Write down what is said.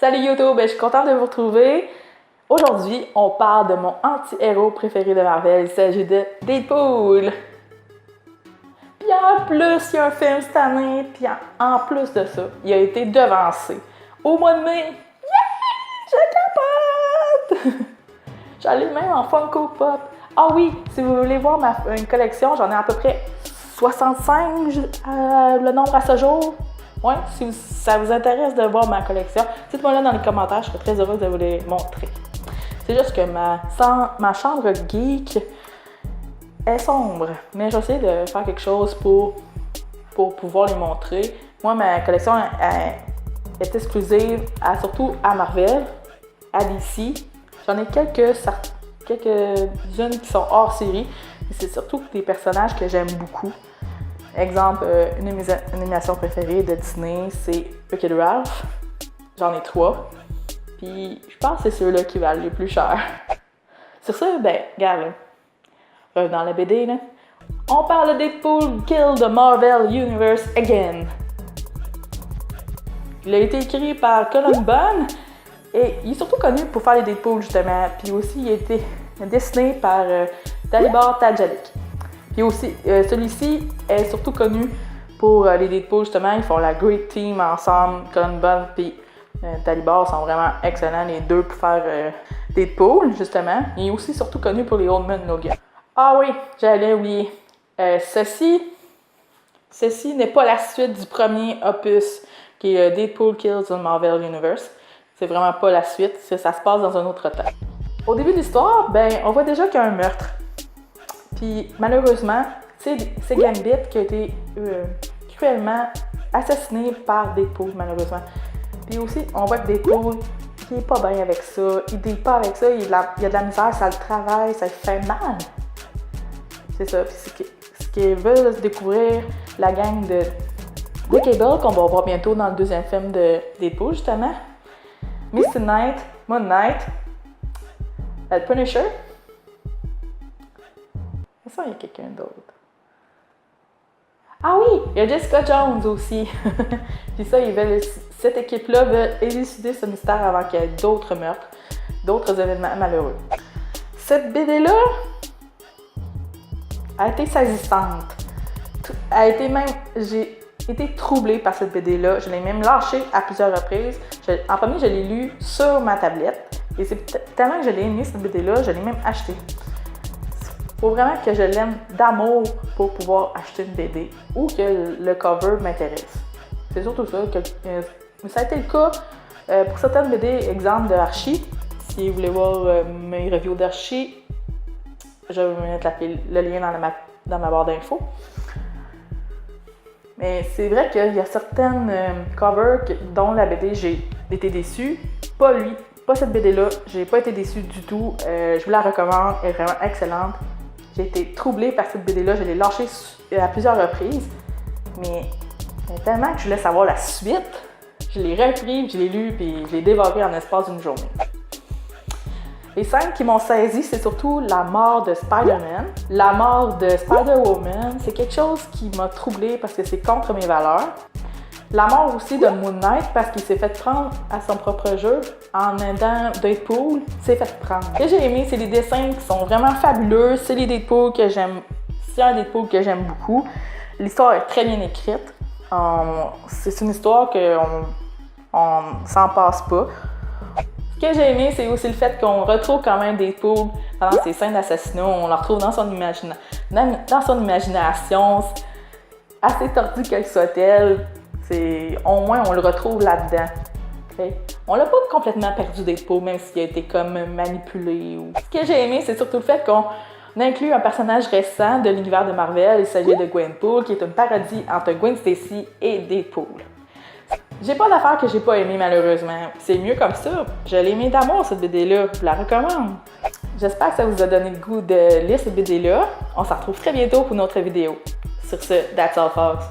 Salut YouTube, je suis contente de vous retrouver. Aujourd'hui, on parle de mon anti-héros préféré de Marvel. Il s'agit de Deadpool. Puis en plus, il y a un film cette année. Puis en plus de ça, il a été devancé au mois de mai. Yeah! Je capote! J'allais même en Funko Pop. Ah oui, si vous voulez voir une collection, j'en ai à peu près 65, le nombre à ce jour. Ouais, si ça vous intéresse de voir ma collection, dites-moi là dans les commentaires, je serais très heureuse de vous les montrer. C'est juste que ma chambre geek est sombre, mais j'essaie de faire quelque chose pour pouvoir les montrer. Moi, ma collection est exclusive surtout à Marvel, à DC. J'en ai quelques-unes qui sont hors série, mais c'est surtout des personnages que j'aime beaucoup. Exemple, une animation préférée de Disney, c'est Wreck-It Ralph. J'en ai 3. Puis je pense que c'est ceux-là qui valent le plus cher. Sur ça, regarde, revenons à la BD, là. On parle de Deadpool Kill the Marvel Universe Again. Il a été écrit par Cullen Bunn et il est surtout connu pour faire les Deadpool, justement. Puis aussi, il a été dessiné par Dalibor Tajalik. Puis aussi, celui-ci est surtout connu pour les Deadpool, justement. Ils font la Great Team ensemble. Cullen Bunn et Dalibor sont vraiment excellents, les deux, pour faire Deadpool, justement. Il est aussi surtout connu pour les Old Man Logan. Ah oui, j'allais oublier. Ceci n'est pas la suite du premier opus, qui est Deadpool Kills the Marvel Universe. C'est vraiment pas la suite, ça se passe dans un autre temps. Au début de l'histoire, on voit déjà qu'il y a un meurtre. Puis malheureusement, c'est Gambit qui a été cruellement assassiné par Deadpool, malheureusement. Puis aussi, on voit que Deadpool, il est pas bien avec ça, il deal pas avec ça, il a de la misère, ça le travaille, ça le fait mal. C'est ça. Puis ce qu'ils veulent découvrir, la gang de Cable, qu'on va voir bientôt dans le deuxième film de Deadpool, justement. Misty Knight, Moon Knight, le Punisher. Ça, il y a quelqu'un d'autre. Ah oui, il y a Jessica Jones aussi. Puis ça, cette équipe-là veut élucider ce mystère avant qu'il y ait d'autres meurtres, d'autres événements malheureux. Cette BD-là a été saisissante. J'ai été troublée par cette BD-là. Je l'ai même lâchée à plusieurs reprises. En premier, je l'ai lu sur ma tablette. Et c'est tellement que je l'ai aimé, cette BD-là, je l'ai même achetée. Il faut vraiment que je l'aime d'amour pour pouvoir acheter une BD ou que le cover m'intéresse. C'est surtout ça. Mais ça a été le cas pour certaines BD, exemple de Archie. Si vous voulez voir mes reviews d'Archie, je vais vous mettre le lien dans ma barre d'infos. Mais c'est vrai qu'il y a certaines covers dont la BD, j'ai été déçue. Pas lui, pas cette BD-là. J'ai pas été déçue du tout. Je vous la recommande, elle est vraiment excellente. J'ai été troublée par cette BD-là, je l'ai lâchée à plusieurs reprises, mais tellement que je voulais savoir la suite, je l'ai repris, je l'ai lu, puis je l'ai dévoré en l'espace d'une journée. Les scènes qui m'ont saisi, c'est surtout la mort de Spider-Man, la mort de Spider-Woman. C'est quelque chose qui m'a troublée parce que c'est contre mes valeurs. La mort aussi de Moon Knight parce qu'il s'est fait prendre à son propre jeu en aidant Deadpool, s'est fait prendre. Ce que j'ai aimé, c'est les dessins qui sont vraiment fabuleux. C'est les Deadpool que j'aime. C'est un Deadpool que j'aime beaucoup. L'histoire est très bien écrite. C'est une histoire qu'on s'en passe pas. Ce que j'ai aimé, c'est aussi le fait qu'on retrouve quand même Deadpool pendant ses scènes d'assassinat. On le retrouve dans son imagination, assez tordu qu'elle soit-elle. Au moins, on le retrouve là-dedans. Okay? On l'a pas complètement perdu Deadpool, même s'il a été comme manipulé. Ce que j'ai aimé, c'est surtout le fait qu'on inclut un personnage récent de l'univers de Marvel. Il s'agit de Gwenpool, qui est une parodie entre Gwen Stacy et Deadpool. J'ai pas d'affaire que j'ai pas aimé, malheureusement. C'est mieux comme ça. Je l'ai aimé d'amour, cette BD-là. Je la recommande. J'espère que ça vous a donné le goût de lire cette BD-là. On se retrouve très bientôt pour une autre vidéo. Sur ce, that's all folks.